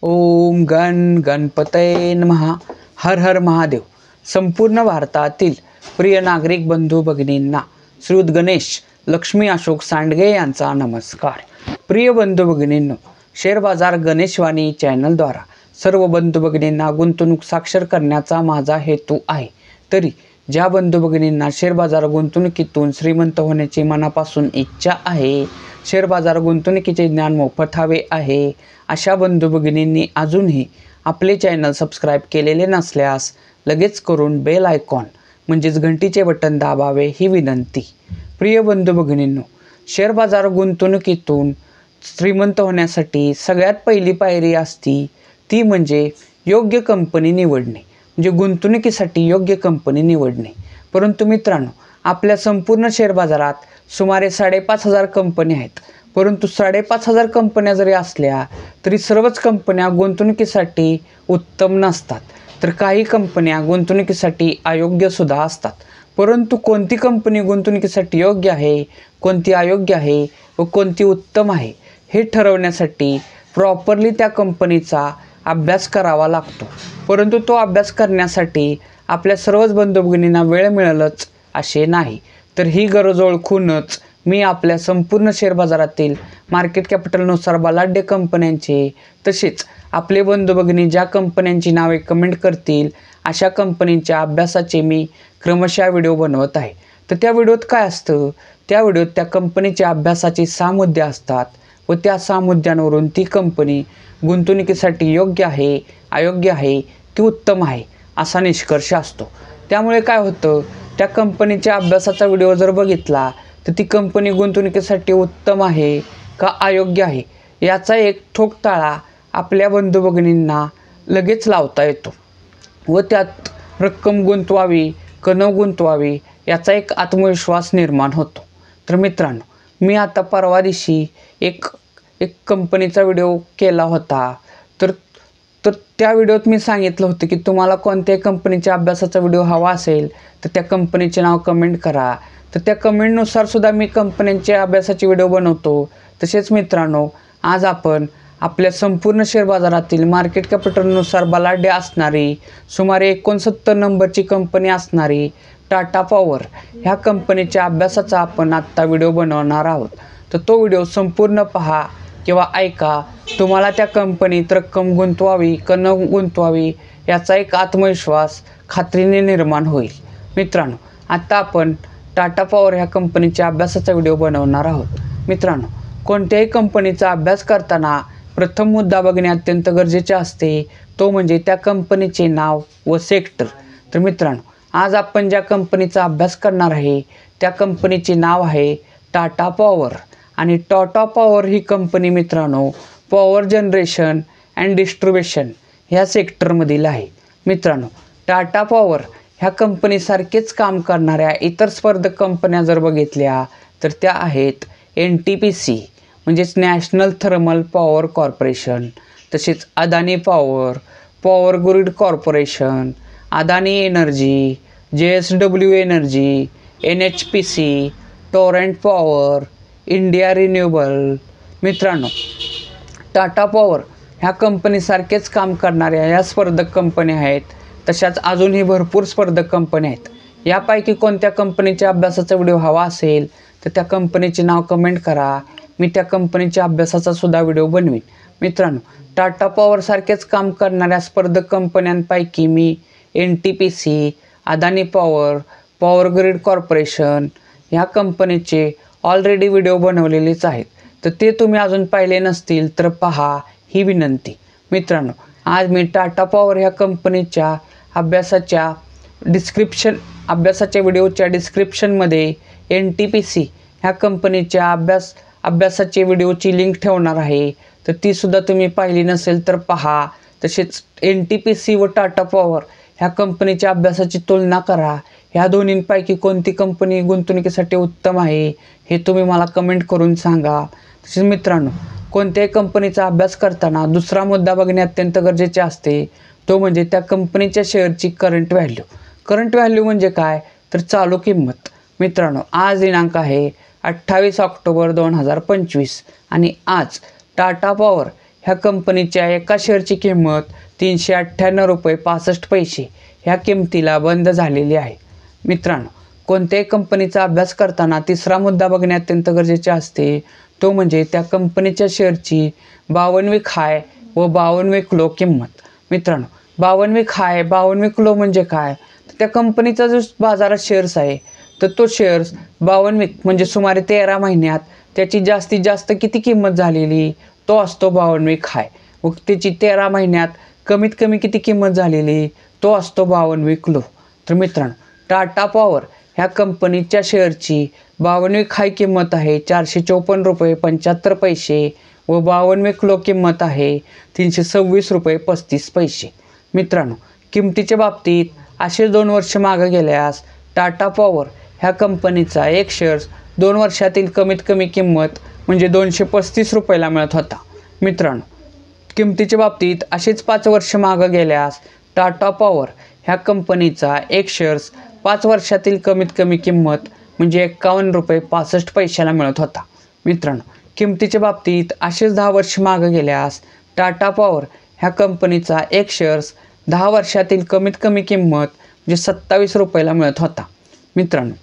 ओम गण गणपतये नमः. हर हर महादेव. संपूर्ण भारतातील प्रिय नागरिक बंधू भगिनींना श्रीयुत गणेश लक्ष्मी अशोक सांडगे यांचा नमस्कार. प्रिय बंधू भगिनींनो, शेअर बाजार गणेशवाणी चॅनलद्वारा सर्व बंधू भगिनींना गुंतवणूक साक्षर करण्याचा माझा हेतू आहे. तरी ज्या बंधू भगिनींना शेअर बाजार गुंतवणुकीतून श्रीमंत होण्याची मनापासून इच्छा आहे, शेअर बाजार गुंतवणुकीचे ज्ञान मोफत हवे आहे, अशा बंधू भगिनींनी अजूनही आपले चॅनल सबस्क्राईब केलेले नसल्यास लगेच करून बेल आयकॉन म्हणजेच घंटीचे बटन दाबावे ही विनंती. प्रिय बंधू भगिनींनो, शेअर बाजार गुंतवणुकीतून श्रीमंत होण्यासाठी सगळ्यात पहिली पायरी असती ती म्हणजे योग्य कंपनी निवडणे, म्हणजे गुंतवणुकीसाठी योग्य कंपनी निवडणे. परंतु मित्रांनो, आपल्या संपूर्ण शेअर बाजारात सुमारे 5,500 कंपन्या आहेत. परंतु 5,500 कंपन्या जरी असल्या तरी सर्वच कंपन्या गुंतवणुकीसाठी उत्तम नसतात, तर काही कंपन्या गुंतवणुकीसाठी अयोग्यसुद्धा असतात. परंतु कोणती कंपनी गुंतवणुकीसाठी योग्य आहे, कोणती अयोग्य आहे व कोणती उत्तम आहे हे ठरवण्यासाठी प्रॉपरली त्या कंपनीचा अभ्यास करावा लागतो. परंतु तो अभ्यास करण्यासाठी आपल्या सर्वच बंधू भगिनींना वेळ मिळेलच असे नाही. तर ही गरज ओळखूनच मी आपल्या संपूर्ण शेअर बाजारातील मार्केट कॅपिटलनुसार बलाढ्य कंपन्यांचे, तसेच आपले बंधू भगिनी ज्या कंपन्यांची नावे कमेंट करतील अशा कंपनींच्या अभ्यासाचे मी क्रमशः व्हिडिओ बनवत आहे. तर त्या व्हिडिओत काय असतं, त्या व्हिडिओत त्या कंपनीच्या अभ्यासाचे 6 मुद्दे असतात व त्या 6 मुद्द्यांवरून ती कंपनी गुंतवणुकीसाठी योग्य आहे, अयोग्य आहे की उत्तम आहे असा निष्कर्ष असतो. त्यामुळे काय होतं, त्या कंपनीच्या अभ्यासाचा व्हिडिओ जर बघितला तर ती कंपनी गुंतवणुकीसाठी उत्तम आहे का अयोग्य आहे याचा एक ठोक ताळा आपल्या बंधू भगिनींना लगेच लावता येतो व त्यात रक्कम गुंतवावी का न गुंतवावी याचा एक आत्मविश्वास निर्माण होतो. तर मित्रांनो, मी आता परवा दिवशी एक कंपनीचा व्हिडिओ केला होता. तर त्या व्हिडिओत मी सांगितलं होतं की तुम्हाला कोणत्याही कंपनीच्या अभ्यासाचा व्हिडिओ हवा असेल तर त्या कंपनीचे नाव कमेंट करा. तर त्या कमेंटनुसार सुद्धा मी कंपन्यांच्या अभ्यासाचे व्हिडिओ बनवतो. तसेच मित्रांनो, आज आपण आपल्या संपूर्ण शेअर बाजारातील मार्केट कॅपिटलनुसार बलाढ्य असणारी सुमारे 69 नंबरची कंपनी असणारी टाटा पॉवर ह्या कंपनीच्या अभ्यासाचा आपण आत्ता व्हिडिओ बनवणार आहोत. तर तो व्हिडिओ संपूर्ण पहा किंवा ऐका. तुम्हाला त्या कंपनीत रक्कम गुंतवावी का न गुंतवावी याचा एक आत्मविश्वास खात्रीने निर्माण होईल. मित्रांनो, आत्ता आपण टाटा पॉवर ह्या कंपनीच्या अभ्यासाचा व्हिडिओ बनवणार आहोत. मित्रांनो, कोणत्याही कंपनीचा अभ्यास करताना प्रथम मुद्दा बघणे अत्यंत गरजेचे असते, तो म्हणजे त्या कंपनीचे नाव व सेक्टर. तर मित्रांनो, आज आपण ज्या कंपनीचा अभ्यास करणार आहे त्या कंपनीचे नाव आहे टाटा पॉवर. आणि टाटा पॉवर ही कंपनी मित्रांनो पॉवर जनरेशन अँड डिस्ट्रीब्युशन ह्या सेक्टरमधील आहे. मित्रांनो, टाटा पॉवर ह्या कंपनीसारखेच काम करणाऱ्या इतर स्पर्धक कंपन्या जर बघितल्या तर त्या आहेत NTPC म्हणजेच नॅशनल थर्मल पॉवर कॉर्पोरेशन, तसेच Adani power, power grid corporation, Adani energy, JSW energy, NHPC, Torrent power, India renewable. मित्रांनो, टाटा पॉवर ह्या कंपनीसारखेच काम करणाऱ्या या स्पर्धक कंपन्या आहेत. तशाच अजूनही भरपूर स्पर्धक कंपन्या आहेत. यापैकी कोणत्या कंपनीच्या अभ्यासाचा व्हिडिओ हवा असेल तर त्या कंपनीचे नाव कमेंट करा. मी त्या कंपनीच्या अभ्यासाचा सुद्धा व्हिडिओ बनवीन. मित्रांनो, टाटा पॉवरसारखेच काम करणाऱ्या स्पर्धक कंपन्यांपैकी मी NTPC, Adani power, power grid corporation ह्या कंपनीचे ऑलरेडी व्हिडिओ बनवलेलेच आहेत. तर ते तुम्ही अजून पाहिले नसतील तर पहा ही विनंती. मित्रांनो, आज मी टाटा पॉवर ह्या कंपनीच्या अभ्यासाच्या व्हिडिओच्या डिस्क्रिप्शनमध्ये NTPC ह्या कंपनीच्या अभ्यासाचे व्हिडिओची लिंक ठेवणार आहे. तर तीसुद्धा तुम्ही पाहिली नसेल तर पहा. तसेच NTPC व टाटा पॉवर ह्या कंपनीच्या अभ्यासाची तुलना करा. ह्या दोन्हींपैकी कोणती कंपनी गुंतवणुकीसाठी उत्तम आहे हे तुम्ही मला कमेंट करून सांगा. तसेच मित्रांनो, कोणत्याही कंपनीचा अभ्यास करताना दुसरा मुद्दा बघणे अत्यंत गरजेचे असते, तो म्हणजे त्या कंपनीच्या शेअरची करंट व्हॅल्यू. करंट व्हॅल्यू म्हणजे काय तर चालू किंमत. मित्रांनो, आज दिनांक आहे 28 ऑक्टोबर 2025 आणि आज टाटा पॉवर ह्या कंपनीच्या एका शेअरची किंमत 398 रुपये 65 पैसे ह्या किमतीला बंद झालेली आहे. मित्रांनो, कोणत्याही कंपनीचा अभ्यास करताना तिसरा मुद्दा बघणे अत्यंत गरजेचे असते, तो म्हणजे त्या कंपनीच्या शेअरची 52 वीक हाय व 52 वीक लो किंमत. मित्रांनो, 52 वीक हाय 52 वीक लो म्हणजे काय, तर त्या कंपनीचा जो बाजारात शेअर्स आहे तर तो शेअर्स 52 वीक म्हणजे सुमारे 13 महिन्यात त्याची जास्तीत जास्त किती किंमत झालेली तो असतो 52 वीक हाय, व त्याची 13 महिन्यात कमीत कमी किती किंमत झालेली तो असतो 52 वीक लो. तर मित्रांनो, टाटा पॉवर ह्या कंपनीच्या शेअरची 52 वीक हाय किंमत आहे 454 रुपये 75 पैसे व 52 वीक लो किंमत आहे 326 रुपये 35 पैसे. मित्रांनो, किमतीच्या बाबतीत असे 2 वर्ष मागे गेल्यास टाटा पॉवर ह्या कंपनीचा एक शेअर्स 2 वर्षातील कमीत कमी किंमत म्हणजे 235 रुपयाला मिळत होता. मित्रांनो, किमतीच्या बाबतीत असेच 5 वर्ष मागे गेल्यास टाटा पॉवर ह्या कंपनीचा एक शेअर्स 5 वर्षातील कमीत कमी किंमत म्हणजे 51 रुपये 65 पैशाला मिळत होता. मित्रांनो, किमतीच्या बाबतीत असेच 10 वर्ष मागे गेल्यास टाटा पॉवर ह्या कंपनीचा एक शेअर्स 10 वर्षातील कमीत कमी किंमत म्हणजे 27 रुपयाला मिळत होता. मित्रांनो,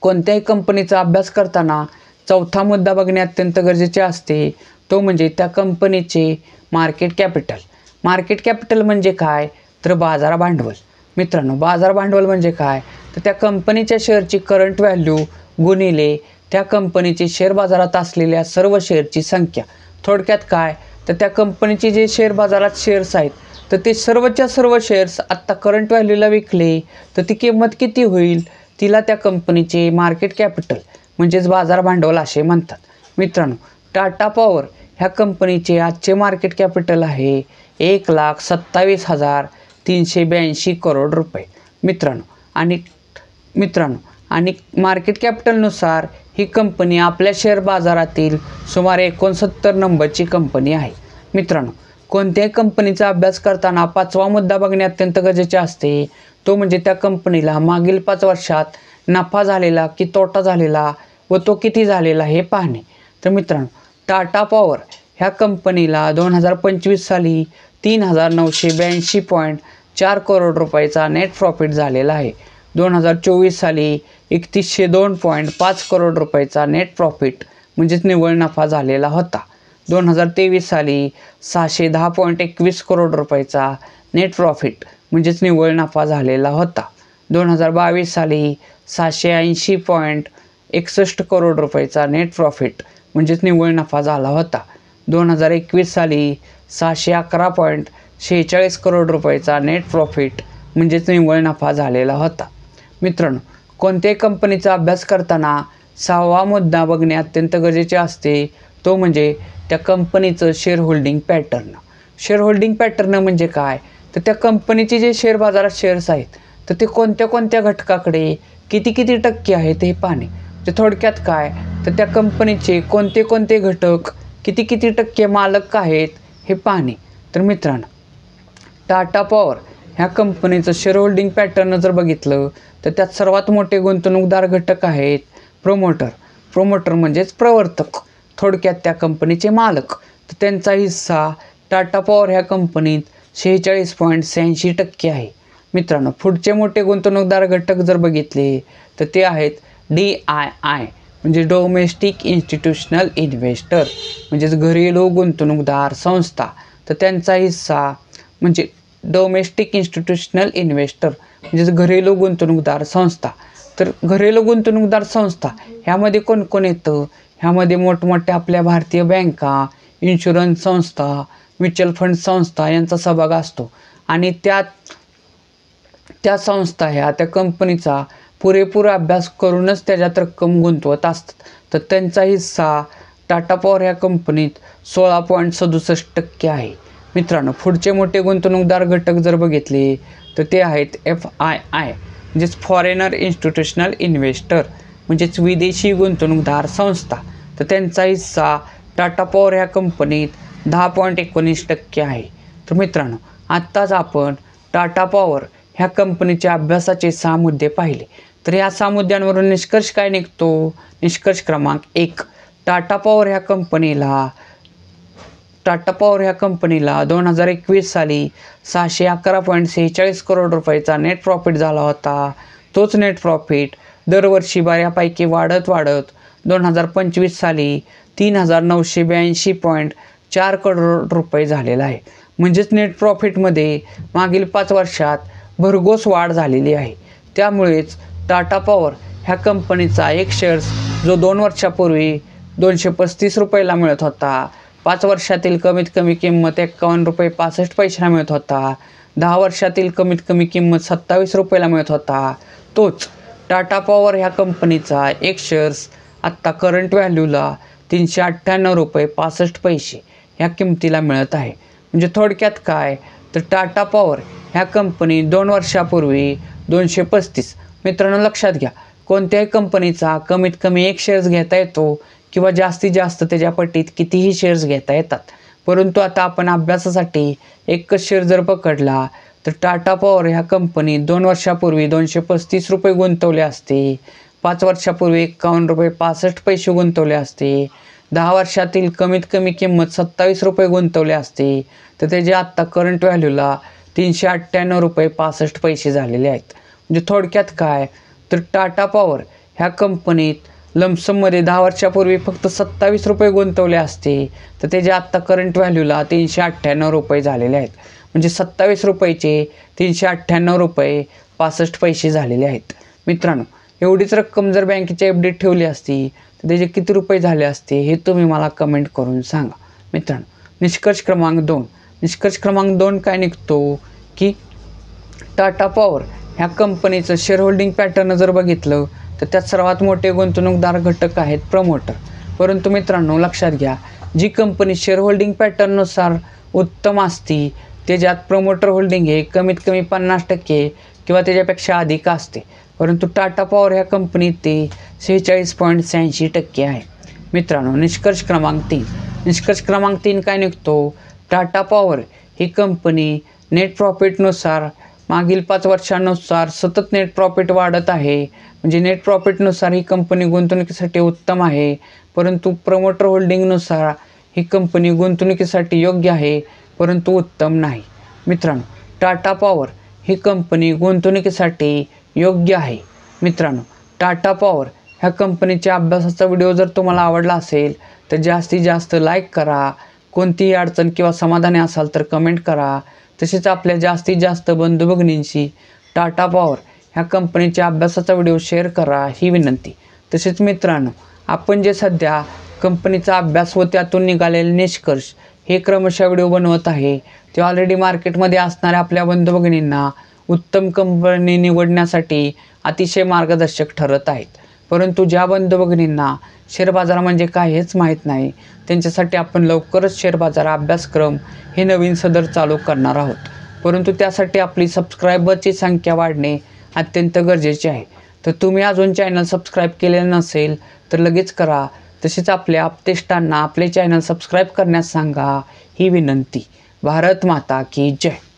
कोणत्याही कंपनीचा अभ्यास करताना चौथा मुद्दा बघणे अत्यंत गरजेचे असते, तो म्हणजे त्या कंपनीचे मार्केट कॅपिटल. मार्केट कॅपिटल म्हणजे काय, तर बाजार भांडवल. मित्रांनो, बाजार भांडवल म्हणजे काय, तर त्या कंपनीच्या शेअरची करंट व्हॅल्यू गुणिले त्या कंपनीचे शेअर बाजारात असलेल्या सर्व शेअरची संख्या. थोडक्यात काय, तर त्या कंपनीचे जे शेअर बाजारात शेअर्स आहेत तर ते सर्वच्या सर्व शेअर्स आत्ता करंट व्हॅल्यूला विकले तर ती किंमत किती होईल, तिला त्या कंपनीचे मार्केट कॅपिटल म्हणजेच बाजार भांडवल असे म्हणतात. मित्रांनो, टाटा पॉवर ह्या कंपनीचे आजचे मार्केट कॅपिटल आहे 1,27,382 करोड रुपये. मित्रांनो आणि मार्केट कॅपिटलनुसार ही कंपनी आपल्या शेअर बाजारातील सुमारे 69 नंबरची कंपनी आहे. मित्रांनो, कोणत्याही कंपनीचा अभ्यास करताना 5वा मुद्दा बघणे अत्यंत गरजेचे असते, तो म्हणजे त्या कंपनीला मागील 5 वर्षात नफा झालेला की तोटा झालेला व तो किती झालेला हे पाहणे. तर मित्रांनो, टाटा पॉवर ह्या कंपनीला 2025 साली 3,982.4 करोड रुपयाचा नेट प्रॉफिट झालेला आहे. 2024 साली 302.5 करोड रुपयाचा नेट प्रॉफिट म्हणजेच निव्वळ नफा झालेला होता. 2023 साली 610.21 करोड रुपयाचा नेट प्रॉफिट म्हणजेच निव्वळ नफा झालेला होता. 2022 साली 780.61 करोड रुपयाचा नेट प्रॉफिट म्हणजेच निव्वळ नफा झाला होता. 2021 साली 611.46 करोड रुपयाचा नेट प्रॉफिट म्हणजेच निव्वळ नफा झालेला होता. मित्रांनो, कोणत्याही कंपनीचा अभ्यास करताना 6वा मुद्दा बघणे अत्यंत गरजेचे असते, तो म्हणजे त्या कंपनीचं share holding pattern. Share holding pattern म्हणजे काय, तर त्या कंपनीचे जे शेअर बाजारात शेअर्स आहेत तर ते कोणत्या कोणत्या घटकाकडे किती टक्के आहेत हे पाहणे. तर थोडक्यात काय, तर त्या कंपनीचे कोणते कोणते घटक किती टक्के मालक आहेत हे पाहणे. तर मित्रांनो, टाटा पॉवर ह्या कंपनीचं शेअर होल्डिंग पॅटर्न जर बघितलं तर त्यात सर्वात मोठे गुंतवणूकदार घटक आहेत प्रोमोटर म्हणजेच प्रवर्तक, थोडक्यात त्या कंपनीचे मालक. तर त्यांचा हिस्सा टाटा पॉवर ह्या कंपनीत 46.86% आहे. मित्रांनो, पुढचे मोठे गुंतवणूकदार घटक जर बघितले तर ते आहेत DII म्हणजे डोमेस्टिक इन्स्टिट्यूशनल इन्व्हेस्टर म्हणजेच घरेलू गुंतवणूकदार संस्था. तर त्यांचा हिस्सा म्हणजे डोमेस्टिक इन्स्टिट्यूशनल इन्व्हेस्टर म्हणजेच घरेलू गुंतवणूकदार संस्था. तर घरेलू गुंतवणूकदार संस्था ह्यामध्ये कोण कोण येतं, ह्यामध्ये मोठमोठ्या आपल्या भारतीय बँका, इन्शुरन्स संस्था, म्युच्युअल फंड संस्था यांचा सहभाग असतो आणि त्या संस्था ह्या त्या कंपनीचा पुरेपूर अभ्यास करूनच त्याच्यात रक्कम गुंतवत असतात. तर त्यांचा हिस्सा टाटा पॉवर ह्या कंपनीत 16.67% आहे. मित्रांनो, पुढचे मोठे गुंतवणूकदार घटक जर बघितले तर ते आहेत FII म्हणजेच फॉरेनर इन्स्टिट्यूशनल इन्व्हेस्टर म्हणजेच विदेशी गुंतवणूकदार संस्था. तर त्यांचा हिस्सा टाटा पॉवर ह्या कंपनीत 10.19% आहे. तर मित्रांनो, आत्ताच आपण टाटा पॉवर ह्या कंपनीच्या अभ्यासाचे 6 मुद्दे पाहिले. तर या 6 मुद्द्यांवरून निष्कर्ष काय निघतो? निष्कर्ष क्रमांक 1, टाटा पॉवर ह्या कंपनीला टाटा पॉवर ह्या कंपनीला 2021 साली 611.46 करोड रुपयाचा नेट प्रॉफिट झाला होता. तोच नेट प्रॉफिट दरवर्षी बऱ्यापैकी वाढत 2025 साली 3982.4 करोड रुपये झालेला आहे. म्हणजेच नेट प्रॉफिटमध्ये मागील 5 वर्षात भरघोस वाढ झालेली आहे. त्यामुळेच टाटा पॉवर ह्या कंपनीचा एक शेअर्स जो 2 वर्षापूर्वी 235 रुपयाला मिळत होता, 5 वर्षातील कमीत कमी किंमत 51 रुपये 65 पैशाला मिळत होता, 10 वर्षातील कमीत कमी किंमत 27 रुपयाला मिळत होता, तोच टाटा पॉवर ह्या कंपनीचा एक शेअर्स आत्ता करंट व्हॅल्यूला 398 रुपये 65 पैसे ह्या किमतीला मिळत आहे. म्हणजे थोडक्यात काय तर टाटा पॉवर ह्या कंपनी 2 वर्षापूर्वी 235. मित्रांनो लक्षात घ्या, कोणत्याही कंपनीचा कमीत कमी एक शेअर्स घेता येतो किंवा जास्तीत जास्त त्याच्या पटीत कितीही शेअर्स घेता येतात. परंतु आता आपण अभ्यासासाठी एकच शेअर जर पकडला तर टाटा पॉवर ह्या कंपनी 2 वर्षापूर्वी 235 रुपये गुंतवले असते, 5 वर्षापूर्वी 51 रुपये 65 पैसे गुंतवले असते, 10 वर्षातील कमीत कमी किंमत 27 रुपये गुंतवले असते, तर त्याचे आत्ता करंट व्हॅल्यूला 398 रुपये 65 पैसे झालेले आहेत. म्हणजे थोडक्यात काय तर टाटा पॉवर ह्या कंपनीत लमसममध्ये 10 वर्षापूर्वी फक्त 27 रुपये गुंतवले असते, तर त्याचे आत्ता करंट व्हॅल्यूला 398 रुपये झालेले आहेत. म्हणजे 27 रुपयाचे 398 रुपये 65 पैसे झालेले आहेत. मित्रांनो एवढीच रक्कम जर बँकेची एफ.डी ठेवली असती तर त्याचे किती रुपये झाले असते हे तुम्ही मला कमेंट करून सांगा. मित्रांनो निष्कर्ष क्रमांक 2 काय निघतो की टाटा पॉवर ह्या कंपनीचं शेअर होल्डिंग पॅटर्न जर बघितलं तर त्यात सर्वात मोठे गुंतवणूकदार घटक आहेत प्रमोटर. परंतु मित्रांनो लक्षात घ्या, जी कंपनी शेअर होल्डिंग पॅटर्ननुसार उत्तम असती त्याच्यात प्रमोटर होल्डिंग हे कमीत कमी 50% किंवा त्याच्यापेक्षा अधिक असते. परंतु टाटा पॉवर ह्या कंपनीत ते 46.86% आहे. मित्रांनो निष्कर्ष क्रमांक 3 काय निघतो, टाटा पॉवर ही कंपनी नेट प्रॉफिटनुसार मागील 5 वर्षांनुसार सतत नेट प्रॉफिट वाढत आहे. म्हणजे नेट प्रॉफिटनुसार ही कंपनी गुंतवणुकीसाठी उत्तम आहे, परंतु प्रमोटर होल्डिंगनुसार ही कंपनी गुंतवणुकीसाठी योग्य आहे परंतु उत्तम नाही. मित्रांनो टाटा पॉवर ही कंपनी गुंतवणुकीसाठी योग्य आहे. मित्रांनो टाटा पॉवर ह्या कंपनीच्या अभ्यासाचा व्हिडिओ जर तुम्हाला आवडला असेल तर जास्तीत जास्त लाईक करा. कोणतीही अडचण किंवा समाधानी असाल तर कमेंट करा. तसेच आपल्या जास्तीत जास्त बंधू भगिनींशी टाटा पॉवर ह्या कंपनीच्या अभ्यासाचा व्हिडिओ शेअर करा ही विनंती. तसेच मित्रांनो आपण जे सध्या कंपनीचा अभ्यास व त्यातून निघालेले निष्कर्ष हे क्रमशः व्हिडिओ बनवत आहे ते ऑलरेडी मार्केटमध्ये असणाऱ्या आपल्या बंधू भगिनींना उत्तम कंपनी निवडण्यासाठी अतिशय मार्गदर्शक ठरत आहेत. परंतु ज्या बंधू भगिनींना शेअर बाजार म्हणजे काय हेच माहीत नाही त्यांच्यासाठी आपण लवकरच शेअर बाजार अभ्यासक्रम हे नवीन सदर चालू करणार आहोत. परंतु त्यासाठी आपली सबस्क्रायबरची संख्या वाढणे अत्यंत गरजेचे आहे. तर तुम्ही अजून चॅनल सबस्क्राईब केलेलं नसेल तर लगेच करा. तसेच आपल्या आप्तेष्टांना आपले चॅनल सबस्क्राईब करण्यास सांगा ही विनंती. भारत माता की जय.